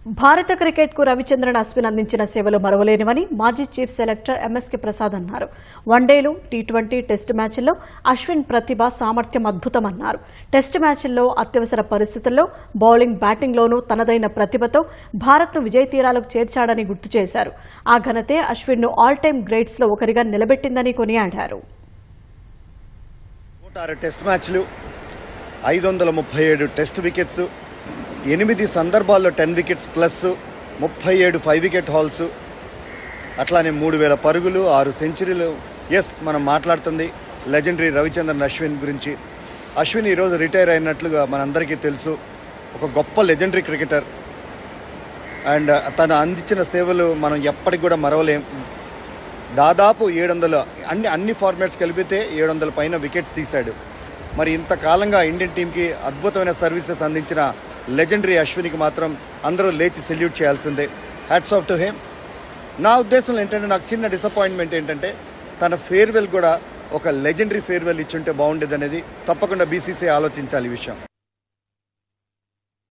భారత క్రికెట్ కు రవిచంద్రన్ అశ్విన్ అందించిన సేవలు మరవలేనివని మాజీ చీఫ్ సెలెక్టర్ ఎంఎస్కే ప్రసాద్ అన్నారు. వన్డేలు, టీ20, టెస్టు మ్యాచ్ల్లో అశ్విన్ ప్రతిభ, సామర్థ్యం అద్భుతమన్నారు. టెస్టు మ్యాచ్ల్లో అత్యవసర పరిస్థితుల్లో బౌలింగ్, బ్యాటింగ్లోనూ తనదైన ప్రతిభతో భారత్ను విజయ తీరాలకు చేర్చాడని గుర్తు చేశారు. ఆ ఘనతే అశ్విన్ను ఆల్ టైమ్ గ్రేట్స్లో ఒకరిగా నిలబెట్టిందని కొనియాడారు. 106 టెస్ట్ మ్యాచ్లు, 537 టెస్ట్ వికెట్స్, 8 సందర్భాల్లో 10 వికెట్స్ ప్లస్ 37 5 వికెట్ హాల్స్, అట్లానే 3000 పరుగులు, 6 సెంచరీలు. ఎస్, మనం మాట్లాడుతుంది లెజెండరీ రవిచంద్రన్ అశ్విన్ గురించి. అశ్విన్ ఈరోజు రిటైర్ అయినట్లుగా మనందరికీ తెలుసు. ఒక గొప్ప లెజెండరీ క్రికెటర్ అండ్ తను అందించిన సేవలు మనం ఎప్పటికి కూడా మరవలేం. దాదాపు 700 అన్ని ఫార్మాట్స్ కలిపితే 700 పైన వికెట్స్ తీశాడు. మరి ఇంతకాలంగా ఇండియన్ టీంకి అద్భుతమైన సర్వీసెస్ అందించిన లెజెండరీ అశ్విన్కి మాత్రం అందరూ లేచి సెల్యూట్ చేయాల్సిందే. Hats off to him. నా ఉద్దేశంలో ఏంటంటే, నాకు చిన్న డిసప్పాయింట్మెంట్ ఏంటంటే, తన ఫేర్వెల్ కూడా ఒక లెజెండరీ ఫేర్వెల్ ఇచ్చుంటే బాగుండేది అనేది తప్పకుండా బీసీసీ ఆలోచించాలి ఈ విషయం.